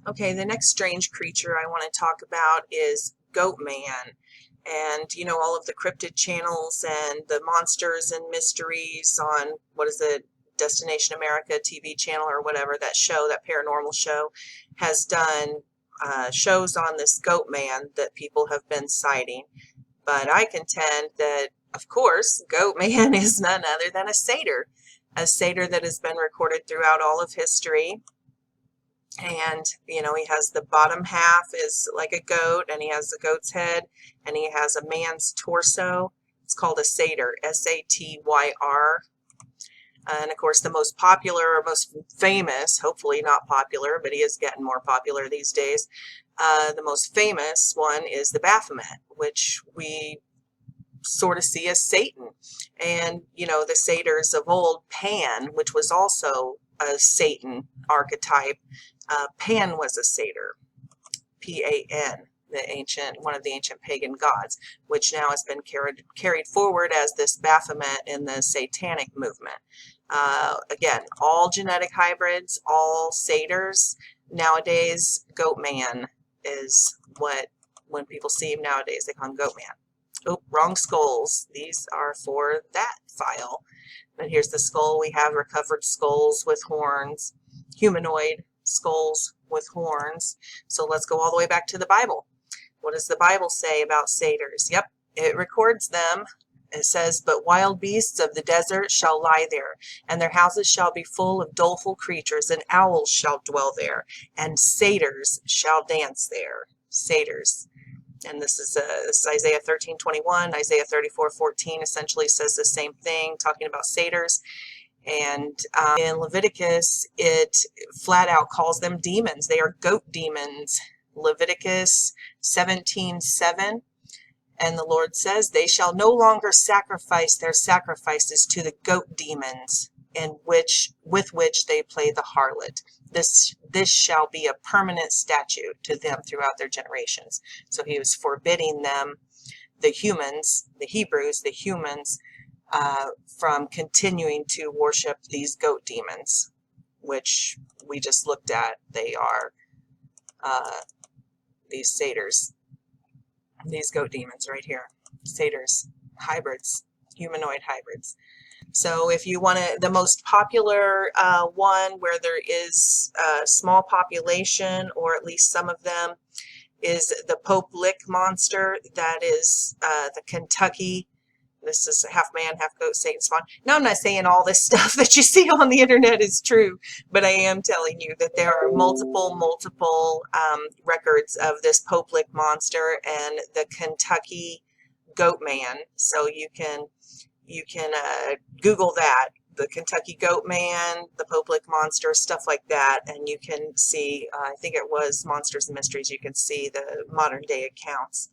Okay, the next strange creature I want to talk about is Goatman. And you know, all of the cryptid channels and the monsters and mysteries on, what is it, Destination America TV channel or whatever, that show, that paranormal show, has done shows on this Goatman that people have been citing. But I contend that, of course, Goatman is none other than a satyr that has been recorded throughout all of history. And you know, he has the bottom half is like a goat, and he has the goat's head, and he has a man's torso. It's called a satyr, Satyr. And of course, the most popular or most famous, hopefully not popular, but he is getting more popular these days, the most famous one is the Baphomet, which we sort of see as Satan. And you know, the satyrs of old, Pan, which was also a Satan archetype. Pan was a satyr, Pan, one of the ancient pagan gods, which now has been carried forward as this Baphomet in the satanic movement. Again, all genetic hybrids, all satyrs. Nowadays, Goatman is what, when people see him nowadays, they call him Goatman. Oh, wrong skulls. These are for that file. But here's the skull. We have recovered skulls with horns, humanoid skulls with horns. So let's go all the way back to the Bible. What does the Bible say about satyrs? Yep, it records them. It says, "But wild beasts of the desert shall lie there, and their houses shall be full of doleful creatures, and owls shall dwell there, and satyrs shall dance there." Satyrs. And this is Isaiah 13:21. Isaiah 34:14 essentially says the same thing, talking about satyrs. And in Leviticus, it flat out calls them demons. They are goat demons. Leviticus 17:7. And the Lord says, "They shall no longer sacrifice their sacrifices to the goat demons, with which they play the harlot. This shall be a permanent statute to them throughout their generations." So he was forbidding them, the humans, the Hebrews, the humans, from continuing to worship these goat demons, which we just looked at. They are these satyrs, these goat demons right here, satyrs, hybrids, humanoid hybrids. So if you want to, the most popular one where there is a small population, or at least some of them, is the Pope Lick monster. That is the Kentucky. This is half man, half goat, Satan spawn. Now, I'm not saying all this stuff that you see on the internet is true, but I am telling you that there are multiple records of this Pope Lick monster and the Kentucky Goatman. So you can Google that, the Kentucky Goatman, the Pope Lick monster, stuff like that, and you can see, I think it was Monsters and Mysteries, you can see the modern day accounts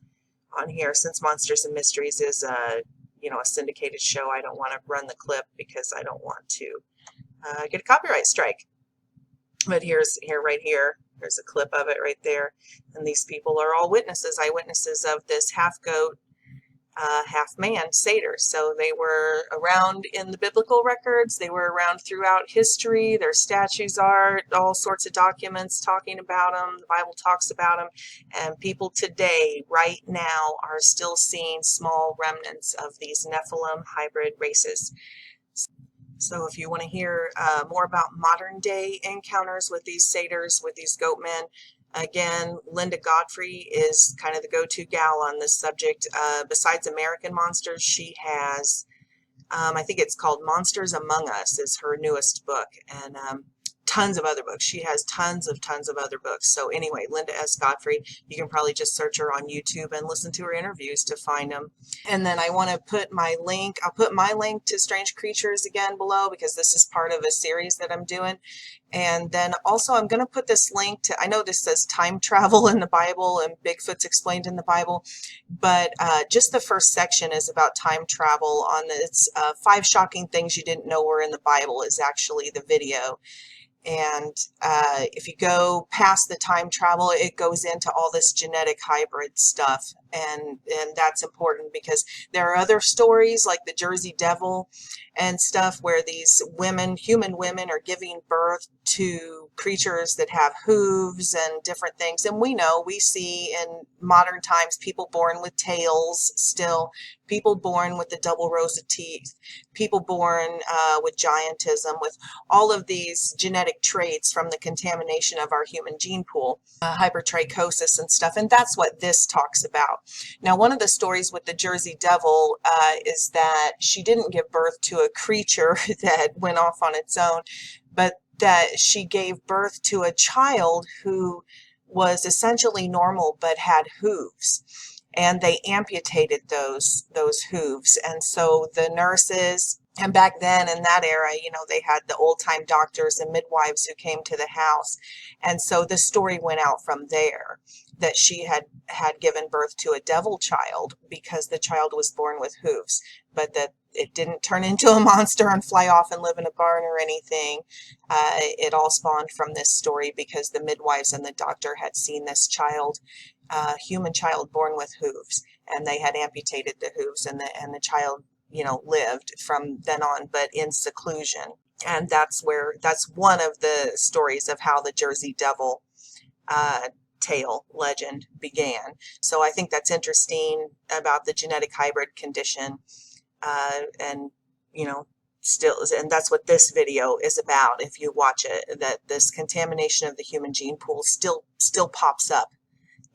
on here. Since Monsters and Mysteries is a syndicated show, I don't want to run the clip because I don't want to get a copyright strike. But right here, there's a clip of it right there, and these people are all witnesses, eyewitnesses of this half goat, half man satyr. So they were around in the biblical records, they were around throughout history. Their statues are, all sorts of documents talking about them. The Bible talks about them, and people today, right now, are still seeing small remnants of these Nephilim hybrid races. So if you want to hear more about modern day encounters with these satyrs, with these goatmen, again, Linda Godfrey is kind of the go-to gal on this subject. Besides American Monsters, she has, I think it's called Monsters Among Us is her newest book, and tons of other books. She has tons of other books. So anyway, Linda S. Godfrey, you can probably just search her on YouTube and listen to her interviews to find them. And then I want to put my link, I'll put my link to Strange Creatures again below, because this is part of a series that I'm doing. And then also I'm going to put this link to, I know this says time travel in the Bible and Bigfoot's explained in the Bible, but just the first section is about time travel. On its 5 shocking things you didn't know were in the Bible is actually the video. And if you go past the time travel, it goes into all this genetic hybrid stuff. And that's important, because there are other stories like the Jersey Devil and stuff where these women, human women, are giving birth to creatures that have hooves and different things. And we see in modern times people born with tails still, people born with the double rows of teeth, people born with giantism, with all of these genetic traits from the contamination of our human gene pool, hypertrichosis and stuff. And that's what this talks about. Now, one of the stories with the Jersey Devil is that she didn't give birth to a creature that went off on its own, but that she gave birth to a child who was essentially normal but had hooves, and they amputated those hooves. And so the nurses, and back then in that era, they had the old time doctors and midwives who came to the house, and so the story went out from there that she had given birth to a devil child because the child was born with hooves, but that it didn't turn into a monster and fly off and live in a barn or anything. It all spawned from this story because the midwives and the doctor had seen this child, human child born with hooves, and they had amputated the hooves, and the child, lived from then on, but in seclusion. And that's one of the stories of how the Jersey Devil tale legend began. So I think that's interesting about the genetic hybrid condition. And and that's what this video is about. If you watch it, that this contamination of the human gene pool still pops up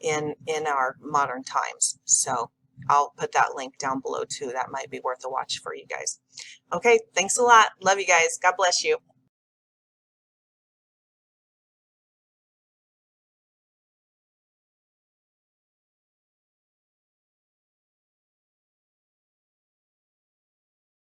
in our modern times. So I'll put that link down below too. That might be worth a watch for you guys. Okay, thanks a lot. Love you guys. God bless you.